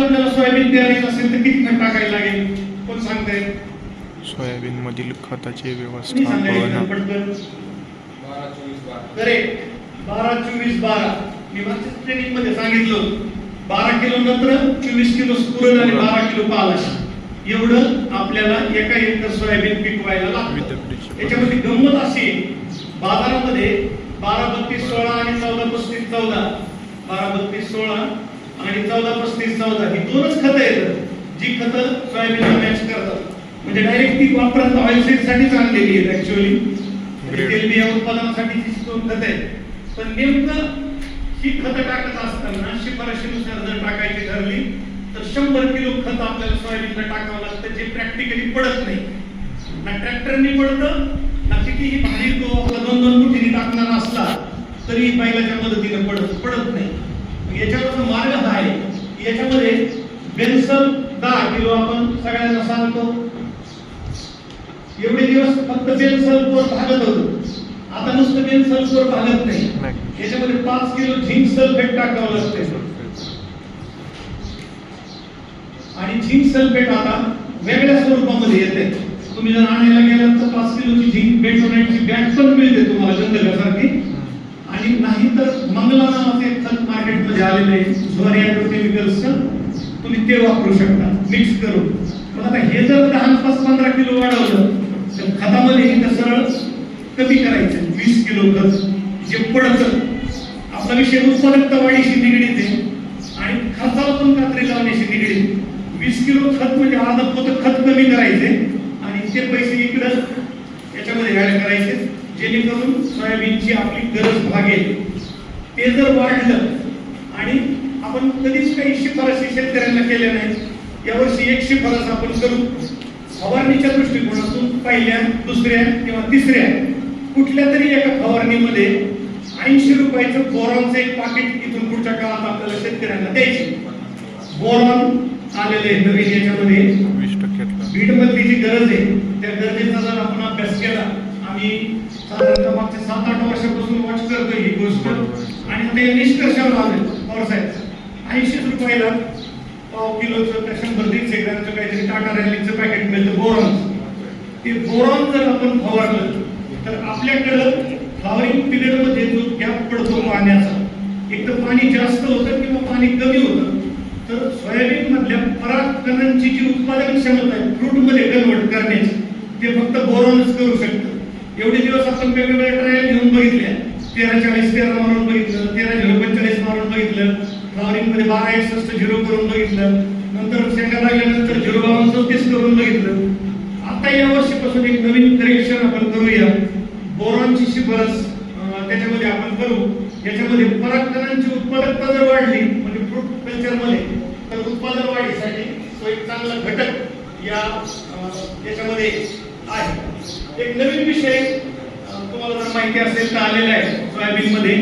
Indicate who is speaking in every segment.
Speaker 1: आपल्याला सोयाबीन पेरायचं असेल तर किती खत टाकायला लागेल, कोण सांगताय?
Speaker 2: सोयाबीन मधील खताचे
Speaker 1: तुम्ही
Speaker 2: व्यवस्थापन
Speaker 1: सांगायचं पटकन. करेक्ट, 12-24-12. मी मागच्या ट्रेनिंग मध्ये सांगितलं 12 किलो नत्र, 24 किलो स्फुरण आणि 12 किलो पालाश एवढं आपल्याला एका एकर सोयाबीन पिकवायला लागतं. याच्यामध्ये गंमत अशी, बाजारामध्ये 12-32-16 आणि 14-35-14, 12-32-16 आणि 14-35-14 ही दोनच खतं आहेत जी खतं सोयाबीनला मॅच करतात. म्हणजे डायरेक्ट ती वापरात ऑइल सीड साठी आणलेली आहेत ऍक्च्युअली, तेलबिया उत्पादनासाठी जी दोन खतं आहेत. पण नेमकं ही खतं टाकत असताना शिफारशीनुसार जर टाकायची ठरली तर 100 किलो खत आपल्याला सोयाबीनला टाकावं लागतं, जे प्रॅक्टिकली पडत नाही. ना ट्रॅक्टरनी पडतं, ना कितीही भारी तो आपला 2-2 फुटीने टाकणारा असला तरी बैलाच्या मदतीने पडत नाही. याच्यावर मार्ग हा आहे. याच्यामध्ये बेन्सल 10 किलो आपण सगळ्यांना सांगतो. एवढे दिवस फक्त बेन्सल कोर भागत होतो, आता नुसतं बेन्सल कोर भागत नाही. याच्यामध्ये 5 किलो झिंक सल्फेट टाकावं लागतं. आणि झिंक सल्फेट आता वेगळ्या स्वरूपामध्ये येते. तुम्ही जर आणायला गेलात तर 5 किलोची झिंक बेंटोनाइटची बॅग पण मिळते तुम्हाला गंधकासारखी. आणि नाही तर मंगला नावाचे खत मार्केटमध्ये आलेले आहे, ज्वारी ॲग्रोकेमिकल्सचं, तुम्ही ते वापरू शकता मिक्स करून. पण आता हे जर 10-15 किलो वाढवलं तर खतामध्ये इथं सरळ कमी करायचं. 20 किलो खत जे पडतं. आपला विषय उत्पादकता वाढीशी निगडीत आहे आणि खर्चाला पण कात्री लावण्याशी निगडीत. 20 किलो खत म्हणजे अर्धा पोत खत कमी करायचे आणि ते पैसे इकडं याच्यामध्ये ऍड करायचे, जेणेकरून सोयाबीनची आपली गरज भागेल. ते जर वाढलं, आणि आपण कधीच काही शिफारसी शेतकऱ्यांना केल्या नाही, यावर्षी एक शिफारस आपण करू. फवारणीच्या दृष्टिकोनातून पहिल्या, दुसऱ्या किंवा तिसऱ्या कुठल्या तरी एका फवारणीमध्ये 80 रुपयाचं बोरॉनचं एक पाकिट इथून पुढच्या काळात आपल्याला शेतकऱ्यांना द्यायचे. बोरॉन आलेले नवीन याच्यामध्ये
Speaker 2: 20%
Speaker 1: बीडमधली जी गरज आहे त्या गरजेचा जर आपण अभ्यास केला, आम्ही साधारणतः मागच्या 7-8 वर्षापासून वॉच करतोय ही गोष्ट, आणि ते निष्कर्षावर आले पवार साहेब. 80 रुपयाला पाव किलोचं 100-150 ग्रॅमचं काहीतरी टाटा रॅलीचं पॅकेट मिळतं बोरॉन. ते बोरॉन जर आपण फवारलं तर आपल्याकडं फ्लॉवरिंग पिरियड मध्ये जो गॅप पडतो पाण्याचा, एक तर पाणी जास्त होतं किंवा पाणी कमी होतं, तर सोयाबीन मधल्या परागकणांची जी उत्पादन क्षमता आहे फ्रूट मध्ये कन्वर्ट करण्याची, ते फक्त बोरॉनच करू शकतं. एवढे दिवस आपण वेगवेगळ्या ट्रायल घेऊन बघितल्या, 13-40-13 मारून बघितलं, 13-0-45 मारून बघितलं, फ्लॉवरिंग मध्ये 12-61-0 करून बघितलं, नंतर शेंगा लागल्यानंतर 0-52-34 करून बघितलं. आता या वर्षीपासून एक नवीन करेक्शन आपण करूया. बोरॉनची शिफारस त्याच्यामध्ये आपण करू. याच्यामध्ये परागकणांची उत्पादकता जर वाढली म्हणजे फ्रूट कल्चर मध्ये, तर उत्पादन वाढीसाठी तो एक चांगला घटक याच्यामध्ये आहे. एक नवीन विषय तुम्हाला जर माहिती असेल तर आलेला आहे सोयाबीन मध्ये.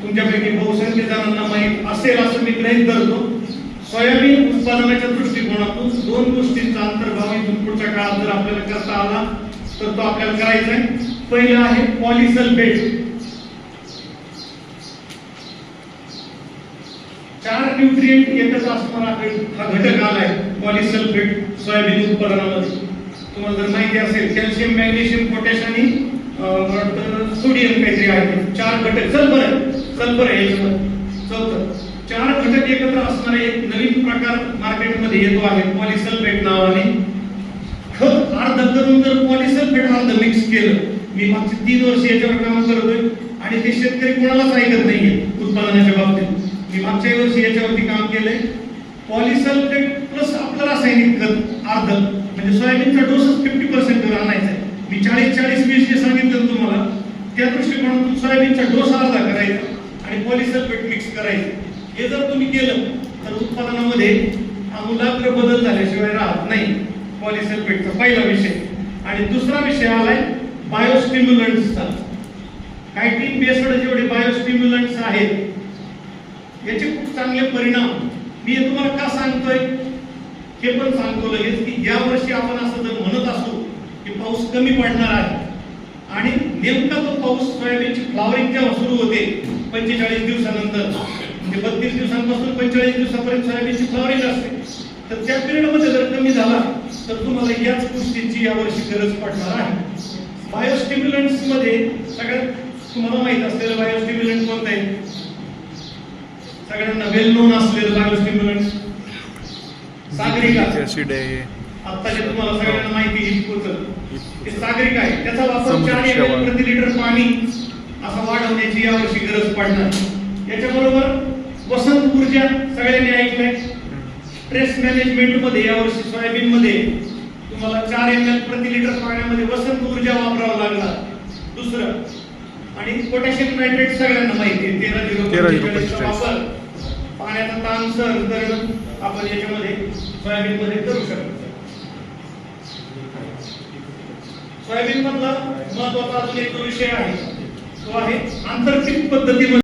Speaker 1: तुमच्यापैकी बहुसंख्य जणांना माहित असेल असं मी गृहीत धरतो. सोयाबीन उत्पादनाच्या दृष्टिकोनातून 2 गोष्टींचा अंतर्भाव इथून पुढच्या काळात जर आपल्याला करता आला तर तो आपल्याला करायचा आहे. पहिलं आहे पॉलिसल्फेट. 4 न्यूट्रिएंट एकच असणारा हा घटक आलाय पॉलिसल्फेट सोयाबीन उत्पादनामध्ये. तुम्हाला जर माहिती असेल कॅल्शियम, मॅग्नेशियम, पोटॅश आणि सोडियम काहीतरी आहे. 4 घटक. सल्फर आहे याच्यामध्ये. चौथं 4 घटक एकत्र असणारा एक नवीन प्रकार मार्केटमध्ये येतो आहे पॉलिसल्फेट नावाने. खत अर्ध करून जर पॉलिसल्फेट अर्ध मिक्स केलं, मी मागचे 3 वर्ष याच्यावर काम करतोय आणि ते शेतकरी कोणालाच ऐकत नाहीये उत्पादनाच्या बाबतीत. मी मागच्या वर्षी याच्यावरती काम केलंय. पॉलिसल्फेट प्लस आपलं रासायनिक खत अर्ध, म्हणजे सोयाबीनचा डोसच 50% वर आणायचा आहे. मी 40-40-20 जे सांगितलं तुम्हाला, त्या दृष्टिकोनातून सोयाबीनचा डोस अर्धा करायचा आणि पॉलिसल्फेट मिक्स करायचं. हे जर तुम्ही केलं तर उत्पादनामध्ये आमूलाग्र बदल झाल्याशिवाय राहत नाही. पॉलिसल्फेटचा पहिला विषय. आणि दुसरा विषय आलाय बायोस्टिम्युलंट्सचा. कायटिन बेस्ड जेवढे बायोस्टिम्युलंट्स आहेत याचे खूप चांगले परिणाम मी तुम्हाला का सांगतोय हे पण सांगतो लगेच, की या वर्षी आपण असं जर म्हणत असू की पाऊस कमी पडणार आहे आणि नेमका तो पाऊस सोयाबीनची फ्लॉवरिंग जेव्हा सुरू होते 45 दिवसानंतर म्हणजे 32 दिवसांपासून 45 दिवसापर्यंत सोयाबीनची फ्लॉवरिंग असते. तर त्या पिरियडमध्ये जर कमी झाला तर तुम्हाला याच गोष्टींची यावर्षी गरज पडणार आहे. बायोस्टिम्युलंट्स मध्ये सगळ्यात तुम्हाला माहित असलेलं बायोस्टिम्युलंट कोणतं आहे? सगळ्यांना वेल नोन असलेलं बायोस्टिम्युलंट सागरिका
Speaker 2: ऍसिड आहे.
Speaker 1: आता जे तुम्हाला सगळ्यांना माहिती आहे ते सागरिक आहे. त्याचा वापर
Speaker 2: समुद्र
Speaker 1: 4
Speaker 2: शेवाळ.
Speaker 1: ml प्रति लिटर पाणी असा वाढवण्याची यावर्षी गरज पडणार. याच्याबरोबर वसंत ऊर्जा सगळ्यांनी ऐकलंय. स्ट्रेस मॅनेजमेंट मध्ये यावर्षी सोयाबीन मध्ये तुम्हाला 4 ml प्रति लिटर पाण्यामध्ये वसंत ऊर्जा वापरावं लागणार. दुसरं आणि पोटॅशियम नायट्रेट सगळ्यांना माहिती आहे 13-0-45 चा वापर पाण्याचा ताण सहन करणं आपण याच्यामध्ये सोयाबीन मध्ये करू शकतो. सोयाबीन मधला महत्वाचा अजून एक जो विषय आहे तो आहे आंतरपीक पद्धतीमध्ये